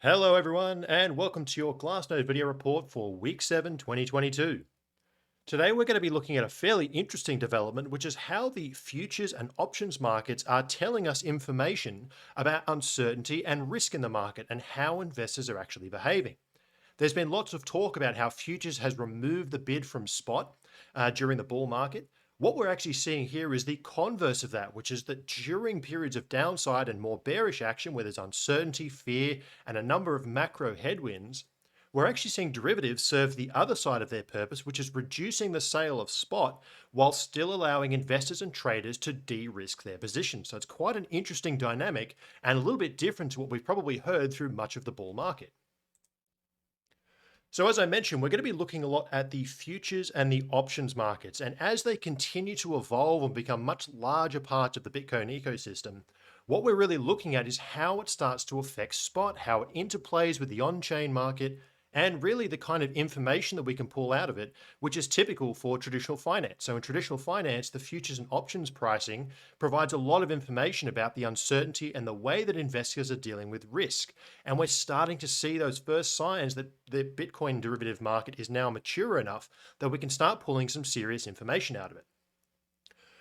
Hello everyone and welcome to your Glassnode video report for week 7, 2022. Today we're going to be looking at a fairly interesting development, which is how the futures and options markets are telling us information about uncertainty and risk in the market and how investors are actually behaving. There's been lots of talk about how futures has removed the bid from spot during the bull market. What we're actually seeing here is the converse of that, which is that during periods of downside and more bearish action, where there's uncertainty, fear, and a number of macro headwinds, we're actually seeing derivatives serve the other side of their purpose, which is reducing the sale of spot while still allowing investors and traders to de-risk their positions. So it's quite an interesting dynamic and a little bit different to what we've probably heard through much of the bull market. So as I mentioned, we're going to be looking a lot at the futures and the options markets. And as they continue to evolve and become much larger parts of the Bitcoin ecosystem, what we're really looking at is how it starts to affect spot, how it interplays with the on-chain market, and really the kind of information that we can pull out of it, which is typical for traditional finance. So in traditional finance, the futures and options pricing provides a lot of information about the uncertainty and the way that investors are dealing with risk. And we're starting to see those first signs that the Bitcoin derivative market is now mature enough that we can start pulling some serious information out of it.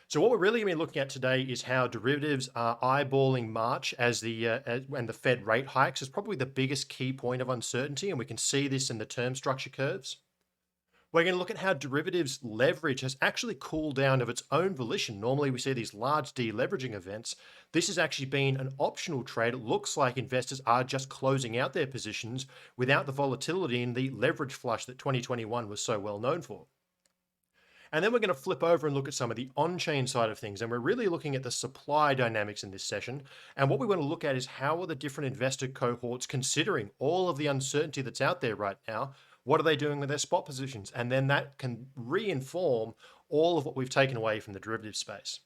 So what we're really going to be looking at today is how derivatives are eyeballing March when the Fed rate hikes is probably the biggest key point of uncertainty, and we can see this in the term structure curves. We're going to look at how derivatives leverage has actually cooled down of its own volition. Normally we see these large deleveraging events. This has actually been an optional trade. It looks like investors are just closing out their positions without the volatility and the leverage flush that 2021 was so well known for. And then we're going to flip over and look at some of the on-chain side of things. And we're really looking at the supply dynamics in this session. And what we want to look at is how are the different investor cohorts considering all of the uncertainty that's out there right now? What are they doing with their spot positions? And then that can re-inform all of what we've taken away from the derivative space.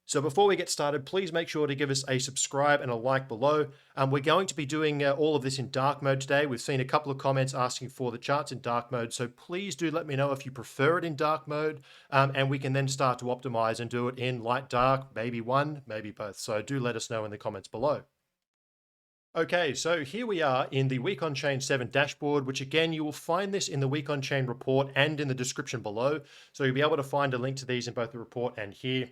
So before we get started, please make sure to give us a subscribe and a like below. We're going to be doing all of this in dark mode today. We've seen a couple of comments asking for the charts in dark mode. So please do let me know if you prefer it in dark mode. And we can then start to optimize and do it in light dark, maybe one, maybe both. So do let us know in the comments below. Okay, so here we are in the Week on Chain 7 dashboard, which again, you will find this in the Week on Chain report and in the description below. So you'll be able to find a link to these in both the report and here.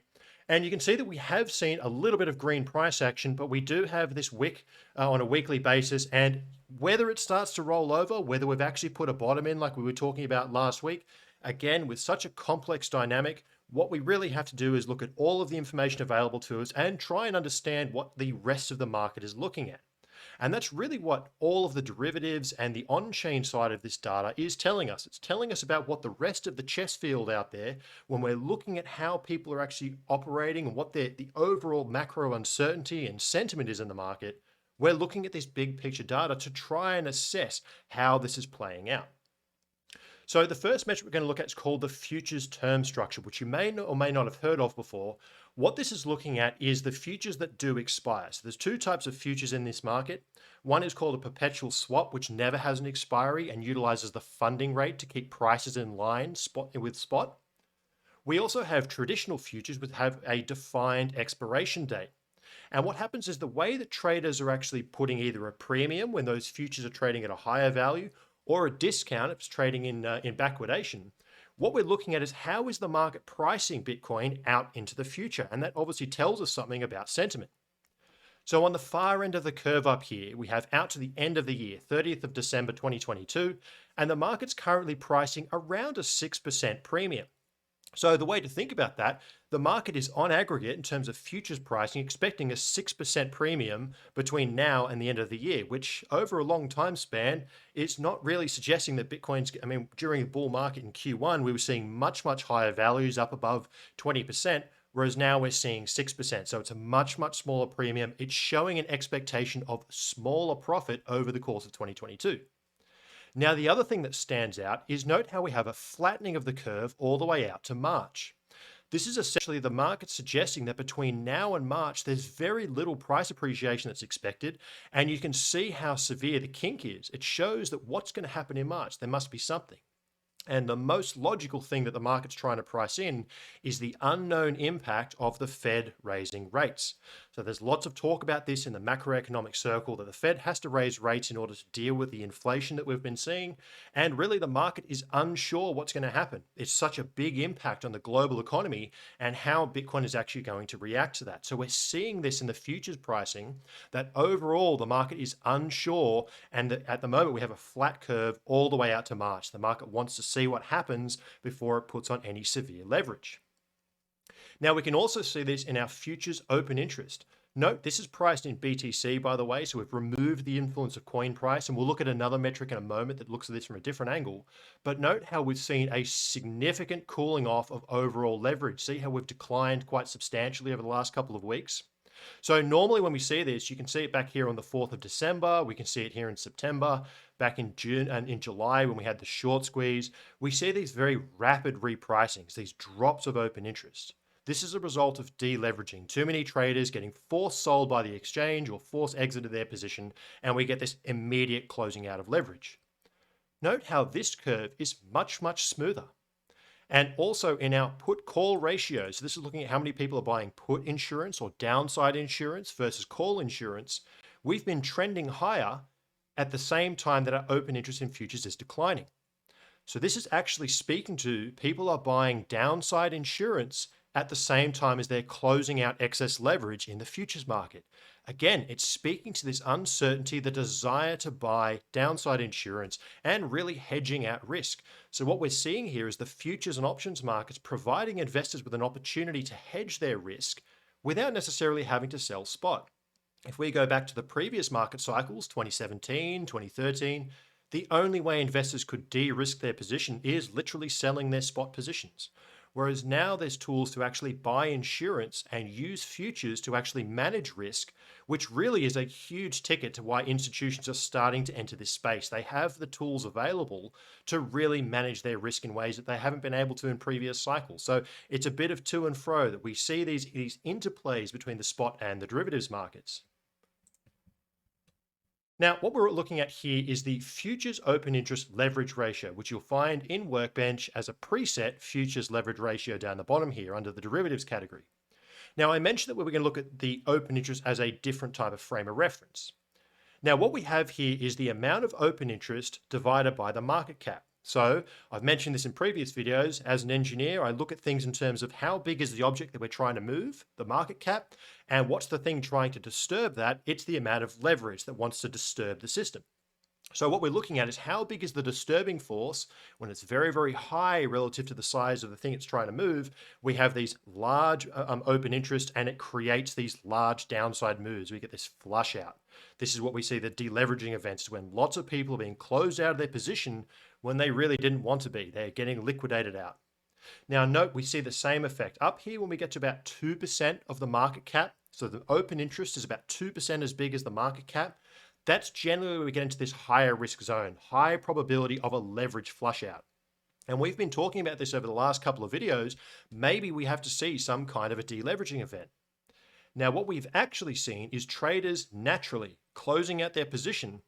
And you can see that we have seen a little bit of green price action, but we do have this wick on a weekly basis. And whether it starts to roll over, whether we've actually put a bottom in like we were talking about last week, again, with such a complex dynamic, what we really have to do is look at all of the information available to us and try and understand what the rest of the market is looking at. And that's really what all of the derivatives and the on-chain side of this data is telling us. It's telling us about what the rest of the chess field out there, when we're looking at how people are actually operating and what the overall macro uncertainty and sentiment is in the market, we're looking at this big picture data to try and assess how this is playing out. So the first metric we're going to look at is called the futures term structure, which you may or may not have heard of before. What this is looking at is the futures that do expire. So there's two types of futures in this market. One is called a perpetual swap, which never has an expiry and utilizes the funding rate to keep prices in line with spot. We also have traditional futures which have a defined expiration date. And what happens is the way that traders are actually putting either a premium when those futures are trading at a higher value or a discount if it's trading in backwardation. What we're looking at is how is the market pricing Bitcoin out into the future? And that obviously tells us something about sentiment. So on the far end of the curve up here, we have out to the end of the year, 30th of December 2022, and the market's currently pricing around a 6% premium. So the way to think about that, the market is on aggregate in terms of futures pricing, expecting a 6% premium between now and the end of the year, which over a long time span, it's not really suggesting that Bitcoin's, during the bull market in Q1, we were seeing much, much higher values up above 20%, whereas now we're seeing 6%. So it's a much, much smaller premium. It's showing an expectation of smaller profit over the course of 2022. Now, the other thing that stands out is note how we have a flattening of the curve all the way out to March. This is essentially the market suggesting that between now and March, there's very little price appreciation that's expected. And you can see how severe the kink is. It shows that what's going to happen in March, there must be something. And the most logical thing that the market's trying to price in is the unknown impact of the Fed raising rates. So there's lots of talk about this in the macroeconomic circle that the Fed has to raise rates in order to deal with the inflation that we've been seeing. And really, the market is unsure what's going to happen. It's such a big impact on the global economy and how Bitcoin is actually going to react to that. So we're seeing this in the futures pricing that overall the market is unsure. And that at the moment, we have a flat curve all the way out to March. The market wants to see what happens before it puts on any severe leverage. Now, we can also see this in our futures open interest. Note, this is priced in BTC, by the way, so we've removed the influence of coin price, and we'll look at another metric in a moment that looks at this from a different angle. But note how we've seen a significant cooling off of overall leverage. See how we've declined quite substantially over the last couple of weeks? So normally when we see this, you can see it back here on the 4th of December. We can see it here in September, back in June and in July when we had the short squeeze. We see these very rapid repricings, these drops of open interest. This is a result of deleveraging. Too many traders getting forced sold by the exchange or forced exited their position, and we get this immediate closing out of leverage. Note how this curve is much, much smoother. And also in our put call ratio, so this is looking at how many people are buying put insurance or downside insurance versus call insurance, we've been trending higher at the same time that our open interest in futures is declining. So this is actually speaking to people are buying downside insurance at the same time as they're closing out excess leverage in the futures market. Again, it's speaking to this uncertainty, the desire to buy downside insurance and really hedging out risk. So what we're seeing here is the futures and options markets providing investors with an opportunity to hedge their risk without necessarily having to sell spot. If we go back to the previous market cycles, 2017, 2013, the only way investors could de-risk their position is literally selling their spot positions. Whereas now there's tools to actually buy insurance and use futures to actually manage risk, which really is a huge ticket to why institutions are starting to enter this space. They have the tools available to really manage their risk in ways that they haven't been able to in previous cycles. So it's a bit of to and fro that we see these interplays between the spot and the derivatives markets. Now, what we're looking at here is the futures open interest leverage ratio, which you'll find in Workbench as a preset futures leverage ratio down the bottom here under the derivatives category. Now, I mentioned that we were going to look at the open interest as a different type of frame of reference. Now, what we have here is the amount of open interest divided by the market cap. So I've mentioned this in previous videos. As an engineer, I look at things in terms of how big is the object that we're trying to move, the market cap, and what's the thing trying to disturb that? It's the amount of leverage that wants to disturb the system. So what we're looking at is how big is the disturbing force when it's very, very high relative to the size of the thing it's trying to move. We have these large open interest and it creates these large downside moves. We get this flush out. This is what we see the deleveraging events when lots of people are being closed out of their position when they really didn't want to be. They're getting liquidated out. Now note, we see the same effect up here when we get to about 2% of the market cap. So the open interest is about 2% as big as the market cap. That's generally where we get into this higher risk zone, high probability of a leverage flush out. And we've been talking about this over the last couple of videos. Maybe we have to see some kind of a deleveraging event. Now, what we've actually seen is traders naturally closing out their position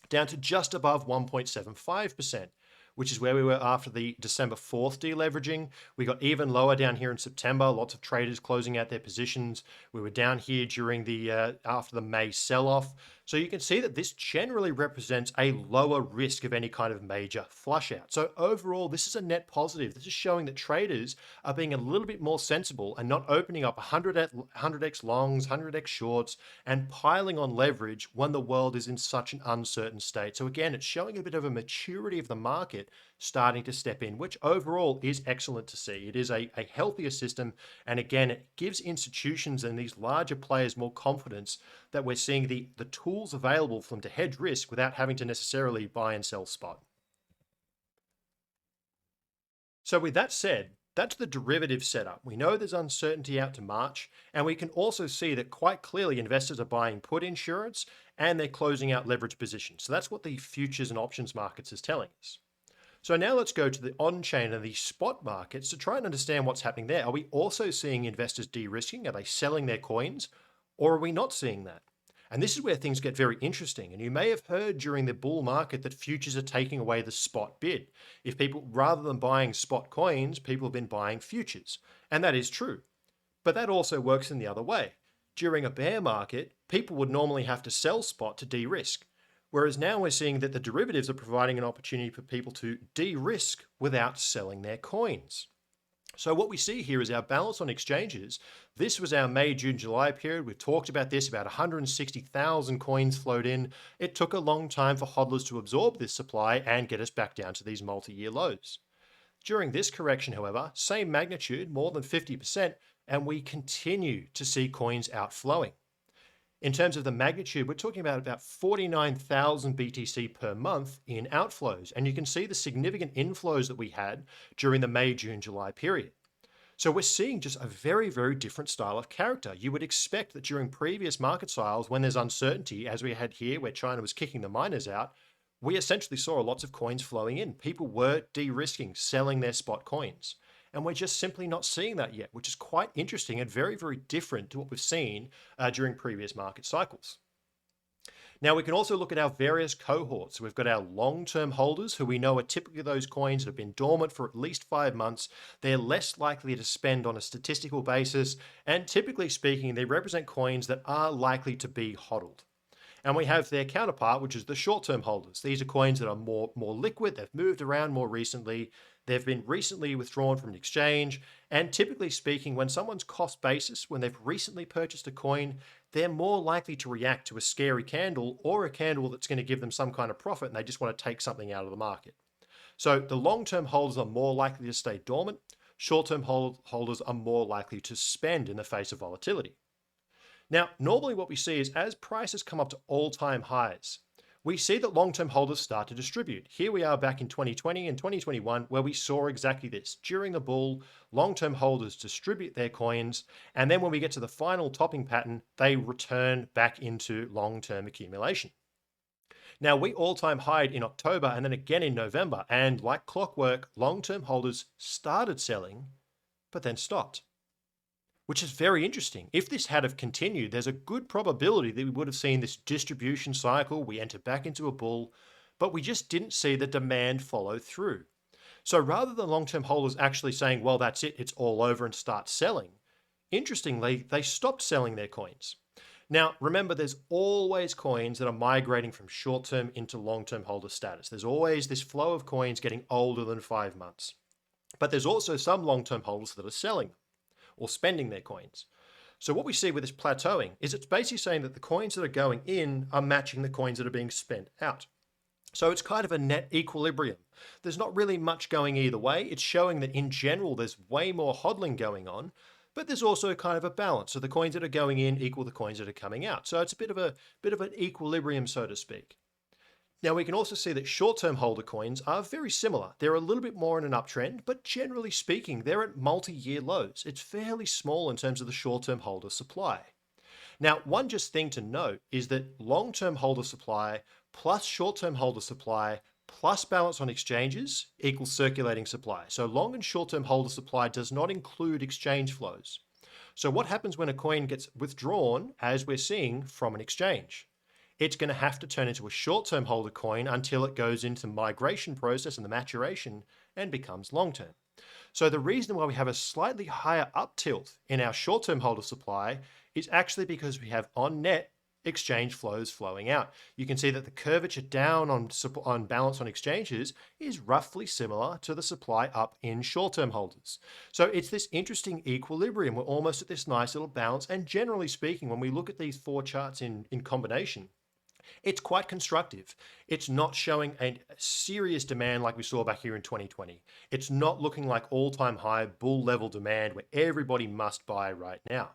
down to just above 1.75%, which is where we were after the December 4th deleveraging. We got even lower down here in September, lots of traders closing out their positions. We were down here during the after the May sell-off. So you can see that this generally represents a lower risk of any kind of major flush out. So overall, this is a net positive. This is showing that traders are being a little bit more sensible and not opening up 100x longs, 100x shorts, and piling on leverage when the world is in such an uncertain state. So again, it's showing a bit of a maturity of the market starting to step in, which overall is excellent to see. It is a healthier system. And again, it gives institutions and these larger players more confidence that we're seeing the tools available for them to hedge risk without having to necessarily buy and sell spot. So with that said, that's the derivative setup. We know there's uncertainty out to March, and we can also see that quite clearly investors are buying put insurance and they're closing out leverage positions. So that's what the futures and options markets is telling us. So now let's go to the on-chain and the spot markets to try and understand what's happening there. Are we also seeing investors de-risking? Are they selling their coins? Or are we not seeing that? And this is where things get very interesting. And you may have heard during the bull market that futures are taking away the spot bid. If people, rather than buying spot coins, people have been buying futures. And that is true. But that also works in the other way. During a bear market, people would normally have to sell spot to de-risk. Whereas now we're seeing that the derivatives are providing an opportunity for people to de-risk without selling their coins. So what we see here is our balance on exchanges. This was our May, June, July period. We've talked about this, about 160,000 coins flowed in. It took a long time for hodlers to absorb this supply and get us back down to these multi-year lows. During this correction, however, same magnitude, more than 50%, and we continue to see coins outflowing. In terms of the magnitude, we're talking about 49,000 BTC per month in outflows. And you can see the significant inflows that we had during the May, June, July period. So we're seeing just a very, very different style of character. You would expect that during previous market cycles, when there's uncertainty, as we had here, where China was kicking the miners out, we essentially saw lots of coins flowing in. People were de-risking, selling their spot coins. And we're just simply not seeing that yet, which is quite interesting and very, very different to what we've seen during previous market cycles. Now, we can also look at our various cohorts. We've got our long-term holders, who we know are typically those coins that have been dormant for at least 5 months. They're less likely to spend on a statistical basis, and typically speaking, they represent coins that are likely to be hodled. And we have their counterpart, which is the short-term holders. These are coins that are more liquid. They've moved around more recently. They've been recently withdrawn from an exchange. And typically speaking, when someone's cost basis, when they've recently purchased a coin, they're more likely to react to a scary candle or a candle that's going to give them some kind of profit, and they just want to take something out of the market. So the long-term holders are more likely to stay dormant. Short-term holders are more likely to spend in the face of volatility. Now, normally what we see is as prices come up to all-time highs, we see that long-term holders start to distribute. Here we are back in 2020 and 2021, where we saw exactly this. During the bull, long-term holders distribute their coins, and then when we get to the final topping pattern, they return back into long-term accumulation. Now, we all-time high'd in October and then again in November, and like clockwork, long-term holders started selling, but then stopped, which is very interesting. If this had have continued, there's a good probability that we would have seen this distribution cycle. We entered back into a bull, but we just didn't see the demand follow through. So rather than long-term holders actually saying, well, that's it, it's all over, and start selling, interestingly, they stopped selling their coins. Now, remember, there's always coins that are migrating from short-term into long-term holder status. There's always this flow of coins getting older than 5 months. But there's also some long-term holders that are selling them or spending their coins. So what we see with this plateauing is it's basically saying that the coins that are going in are matching the coins that are being spent out. So it's kind of a net equilibrium. There's not really much going either way. It's showing that in general, there's way more hodling going on, but there's also kind of a balance. So the coins that are going in equal the coins that are coming out. So it's a bit of an equilibrium, so to speak. Now, we can also see that short-term holder coins are very similar. They're a little bit more in an uptrend, but generally speaking, they're at multi-year lows. It's fairly small in terms of the short-term holder supply. Now, one just thing to note is that long-term holder supply plus short-term holder supply plus balance on exchanges equals circulating supply. So long and short-term holder supply does not include exchange flows. So what happens when a coin gets withdrawn, as we're seeing, from an exchange? It's going to have to turn into a short-term holder coin until it goes into the migration process and the maturation and becomes long-term. So the reason why we have a slightly higher up tilt in our short-term holder supply is actually because we have on net exchange flows flowing out. You can see that the curvature down on balance on exchanges is roughly similar to the supply up in short-term holders. So it's this interesting equilibrium. We're almost at this nice little balance. And generally speaking, when we look at these 4 charts in combination, it's quite constructive. It's not showing a serious demand like we saw back here in 2020. It's not looking like all-time high bull level demand where everybody must buy right now.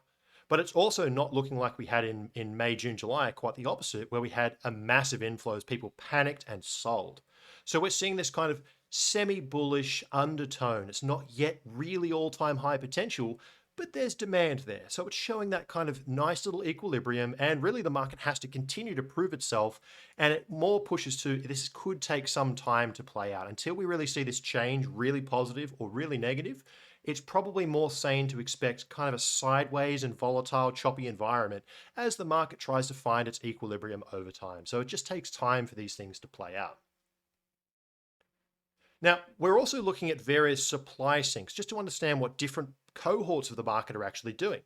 But it's also not looking like we had in May, June, July, quite the opposite, where we had a massive inflows. People panicked and sold. So we're seeing this kind of semi-bullish undertone. It's not yet really all-time high potential, but there's demand there. So it's showing that kind of nice little equilibrium, and really the market has to continue to prove itself, and it more pushes to this could take some time to play out. Until we really see this change really positive or really negative, it's probably more sane to expect kind of a sideways and volatile, choppy environment as the market tries to find its equilibrium over time. So it just takes time for these things to play out. Now, we're also looking at various supply sinks just to understand what different cohorts of the market are actually doing.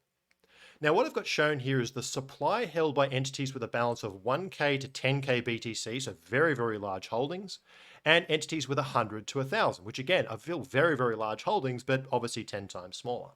Now, what I've got shown here is the supply held by entities with a balance of 1K to 10K BTC, so very, very large holdings, and entities with 100 to 1,000, which again are still very, very large holdings, but obviously 10 times smaller.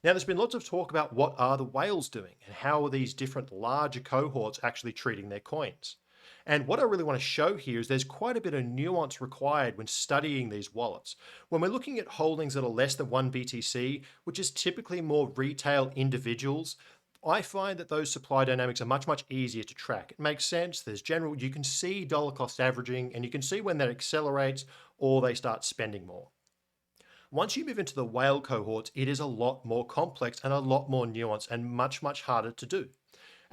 Now, there's been lots of talk about what are the whales doing and how are these different larger cohorts actually treating their coins. And what I really want to show here is there's quite a bit of nuance required when studying these wallets. When we're looking at holdings that are less than 1 BTC, which is typically more retail individuals, I find that those supply dynamics are much, much easier to track. It makes sense. You can see dollar cost averaging, and you can see when that accelerates or they start spending more. Once you move into the whale cohorts, it is a lot more complex and a lot more nuanced and much, much harder to do.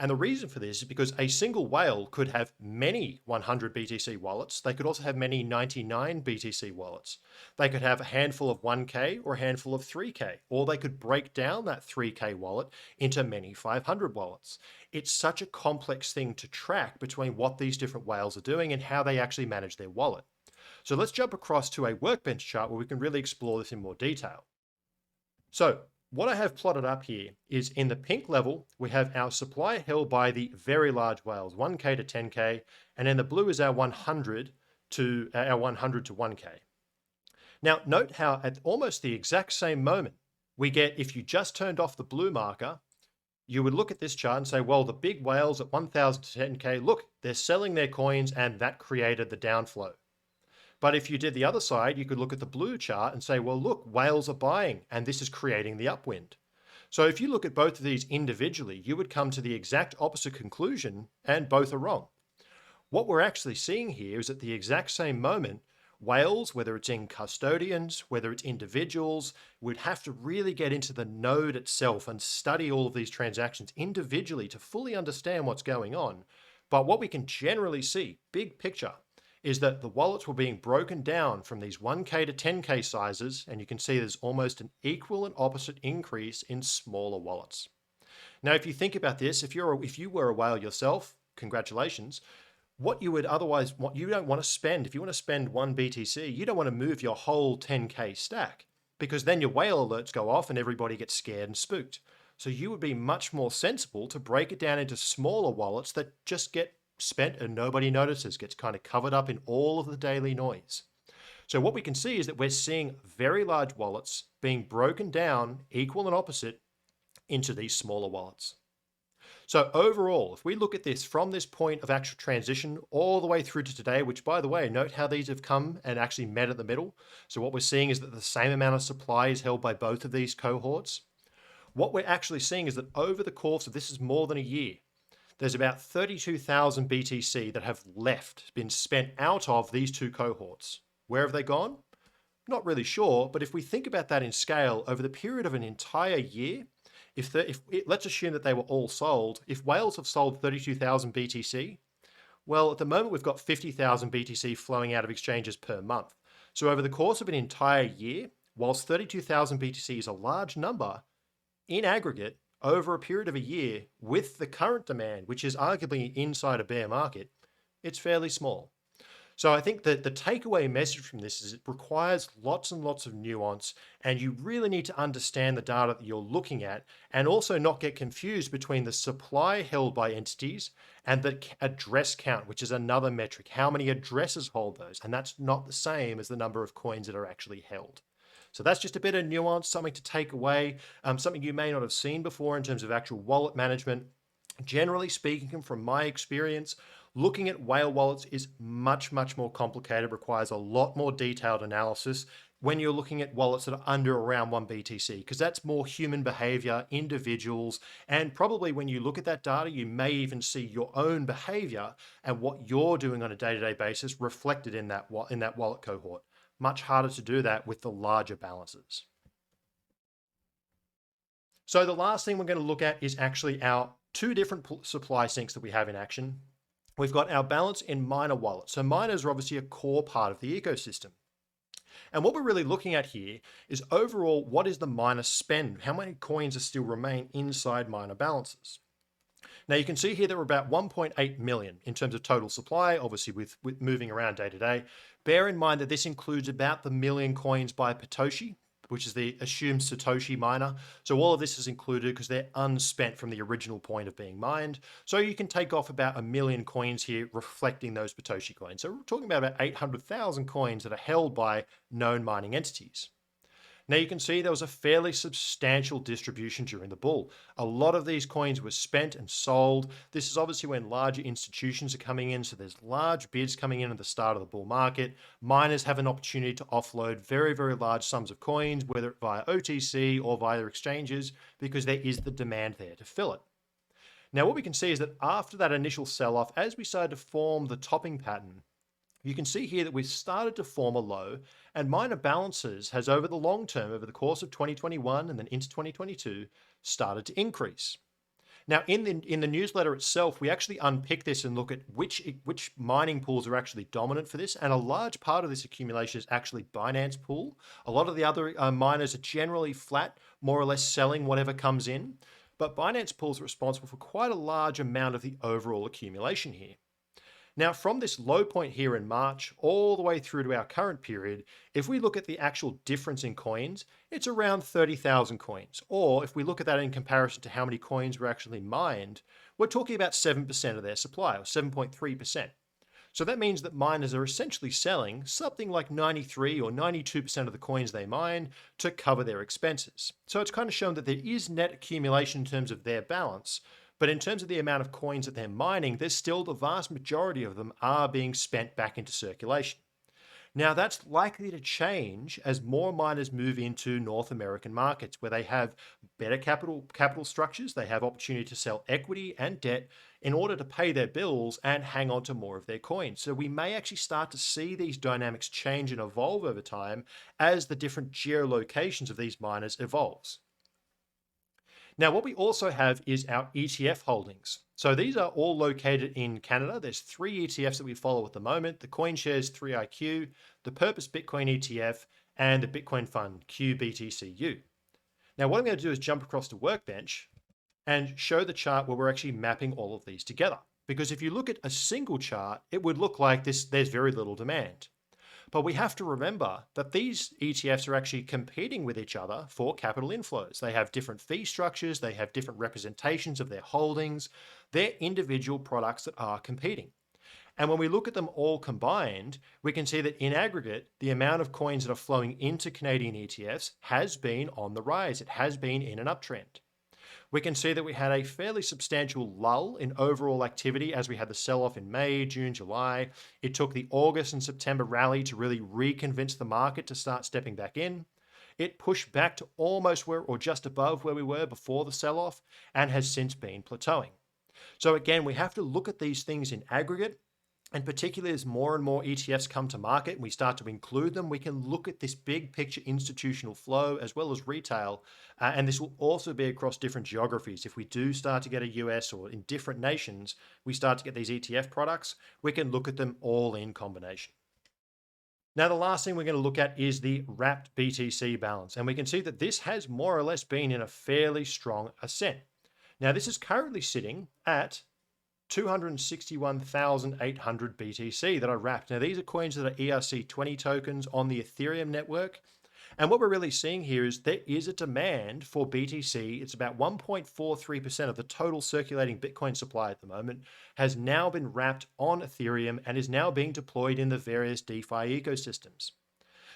And the reason for this is because a single whale could have many 100 BTC wallets. They could also have many 99 BTC wallets. They could have a handful of 1K or a handful of 3K, or they could break down that 3K wallet into many 500 wallets. It's such a complex thing to track between what these different whales are doing and how they actually manage their wallet. So let's jump across to a workbench chart where we can really explore this in more detail. So what I have plotted up here is in the pink level, we have our supply held by the very large whales, 1K to 10K, and then the blue is our 100 to 1K. Now note how at almost the exact same moment, we get, if you just turned off the blue marker, you would look at this chart and say, well, the big whales at 1,000 to 10K, look, they're selling their coins and that created the downflow. But if you did the other side, you could look at the blue chart and say, well, look, whales are buying and this is creating the upwind. So if you look at both of these individually, you would come to the exact opposite conclusion and both are wrong. What we're actually seeing here is at the exact same moment, whales, whether it's in custodians, whether it's individuals, would have to really get into the node itself and study all of these transactions individually to fully understand what's going on. But what we can generally see, big picture, is that the wallets were being broken down from these 1K to 10K sizes, and you can see there's almost an equal and opposite increase in smaller wallets. Now, if you think about this, if you were a whale yourself, congratulations. What you don't want to spend, if you want to spend 1 BTC, you don't want to move your whole 10K stack, because then your whale alerts go off and everybody gets scared and spooked. So you would be much more sensible to break it down into smaller wallets that just get spent and nobody notices, gets kind of covered up in all of the daily noise. So what we can see is that we're seeing very large wallets being broken down, equal and opposite, into these smaller wallets. So overall, if we look at this from this point of actual transition all the way through to today, which by the way, note how these have come and actually met at the middle. So what we're seeing is that the same amount of supply is held by both of these cohorts. What we're actually seeing is that over the course of this is more than a year, there's about 32,000 BTC that have left, been spent out of these two cohorts. Where have they gone? Not really sure, but if we think about that in scale, over the period of an entire year, let's assume that they were all sold, if whales have sold 32,000 BTC, well, at the moment we've got 50,000 BTC flowing out of exchanges per month. So over the course of an entire year, whilst 32,000 BTC is a large number, in aggregate, over a period of a year, with the current demand, which is arguably inside a bear market, it's fairly small. So I think that the takeaway message from this is it requires lots and lots of nuance, and you really need to understand the data that you're looking at, and also not get confused between the supply held by entities and the address count, which is another metric. How many addresses hold those? And that's not the same as the number of coins that are actually held. So that's just a bit of nuance, something to take away, something you may not have seen before in terms of actual wallet management. Generally speaking, from my experience, looking at whale wallets is much, much more complicated, requires a lot more detailed analysis when you're looking at wallets that are under around 1 BTC, because that's more human behavior, individuals, and probably when you look at that data, you may even see your own behavior and what you're doing on a day-to-day basis reflected in that wallet cohort. Much harder to do that with the larger balances. So the last thing we're going to look at is actually our two different supply sinks that we have in action. We've got our balance in miner wallets. So miners are obviously a core part of the ecosystem. And what we're really looking at here is overall, what is the miner spend? How many coins are still remain inside miner balances? Now you can see here that we're about 1.8 million in terms of total supply, obviously with moving around day to day. Bear in mind that this includes about the million coins by Satoshi which is the assumed Satoshi miner. So all of this is included because they're unspent from the original point of being mined. So you can take off about 1 million coins here reflecting those Satoshi coins. So we're talking about 800,000 coins that are held by known mining entities. Now you can see there was a fairly substantial distribution during the bull. A lot of these coins were spent and sold. This is obviously when larger institutions are coming in, so there's large bids coming in at the start of the bull market. Miners have an opportunity to offload very, very large sums of coins, whether via OTC or via exchanges, because there is the demand there to fill it. Now what we can see is that after that initial sell-off, as we started to form the topping pattern, you can see here that we've started to form a low, and miner balances has over the long term, over the course of 2021 and then into 2022, started to increase. Now, in the newsletter itself, we actually unpick this and look at which mining pools are actually dominant for this, and a large part of this accumulation is actually Binance pool. A lot of the other miners are generally flat, more or less selling whatever comes in, but Binance pools are responsible for quite a large amount of the overall accumulation here. Now, from this low point here in March all the way through to our current period, if we look at the actual difference in coins, it's around 30,000 coins. Or if we look at that in comparison to how many coins were actually mined, we're talking about 7% of their supply, or 7.3%. So that means that miners are essentially selling something like 93 or 92% of the coins they mine to cover their expenses. So it's kind of shown that there is net accumulation in terms of their balance. But in terms of the amount of coins that they're mining, there's still the vast majority of them are being spent back into circulation. Now that's likely to change as more miners move into North American markets where they have better capital structures, they have opportunity to sell equity and debt in order to pay their bills and hang on to more of their coins. So we may actually start to see these dynamics change and evolve over time as the different geolocations of these miners evolves. Now, what we also have is our ETF holdings. So these are all located in Canada. There's 3 ETFs that we follow at the moment: the CoinShares 3IQ, the Purpose Bitcoin ETF, and the Bitcoin Fund wBTCU. Now, what I'm going to do is jump across to Workbench and show the chart where we're actually mapping all of these together. Because if you look at a single chart, it would look like there's very little demand. But we have to remember that these ETFs are actually competing with each other for capital inflows. They have different fee structures, they have different representations of their holdings, they're individual products that are competing. And when we look at them all combined, we can see that in aggregate, the amount of coins that are flowing into Canadian ETFs has been on the rise. It has been in an uptrend. We can see that we had a fairly substantial lull in overall activity as we had the sell-off in May, June, July. It took the August and September rally to really reconvince the market to start stepping back in. It pushed back to almost where or just above where we were before the sell-off and has since been plateauing. So again, we have to look at these things in aggregate. And particularly as more and more ETFs come to market and we start to include them, we can look at this big picture institutional flow as well as retail. And this will also be across different geographies. If we do start to get a US or in different nations, we start to get these ETF products, we can look at them all in combination. Now, the last thing we're going to look at is the wrapped BTC balance. And we can see that this has more or less been in a fairly strong ascent. Now, this is currently sitting at 261,800 BTC that are wrapped. Now, these are coins that are ERC20 tokens on the Ethereum network. And what we're really seeing here is there is a demand for BTC. It's about 1.43% of the total circulating Bitcoin supply at the moment has now been wrapped on Ethereum and is now being deployed in the various DeFi ecosystems.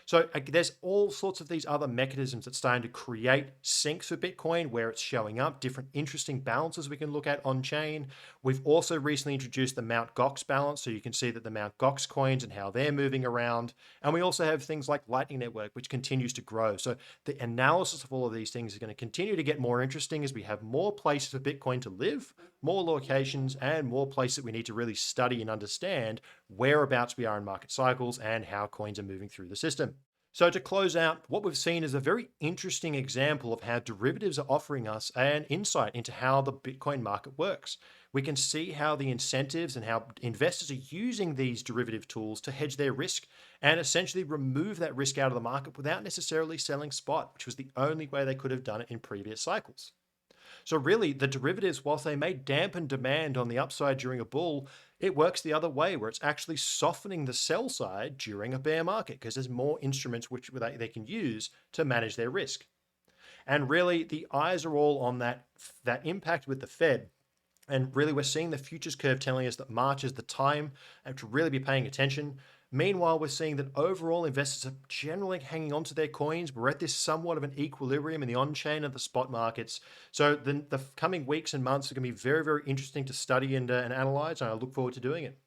So there's all sorts of these other mechanisms that's starting to create sinks for Bitcoin where it's showing up, different interesting balances we can look at on chain. We've also recently introduced the Mt. Gox balance, so you can see that the Mt. Gox coins and how they're moving around. And we also have things like Lightning Network, which continues to grow. So the analysis of all of these things is going to continue to get more interesting as we have more places for Bitcoin to live, more locations, and more places that we need to really study and understand whereabouts we are in market cycles and how coins are moving through the system. So to close out, what we've seen is a very interesting example of how derivatives are offering us an insight into how the Bitcoin market works. We can see how the incentives and how investors are using these derivative tools to hedge their risk and essentially remove that risk out of the market without necessarily selling spot, which was the only way they could have done it in previous cycles. So really, the derivatives, whilst they may dampen demand on the upside during a bull, it works the other way, where it's actually softening the sell side during a bear market because there's more instruments which they can use to manage their risk. And really, the eyes are all on that impact with the Fed. And really, we're seeing the futures curve telling us that March is the time to really be paying attention. Meanwhile, we're seeing that overall investors are generally hanging on to their coins. We're at this somewhat of an equilibrium in the on-chain and the spot markets. So the coming weeks and months are going to be very, very interesting to study and analyze, and I look forward to doing it.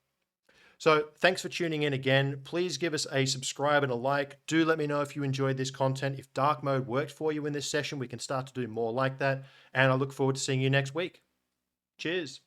So thanks for tuning in again. Please give us a subscribe and a like. Do let me know if you enjoyed this content. If dark mode worked for you in this session, we can start to do more like that. And I look forward to seeing you next week. Cheers.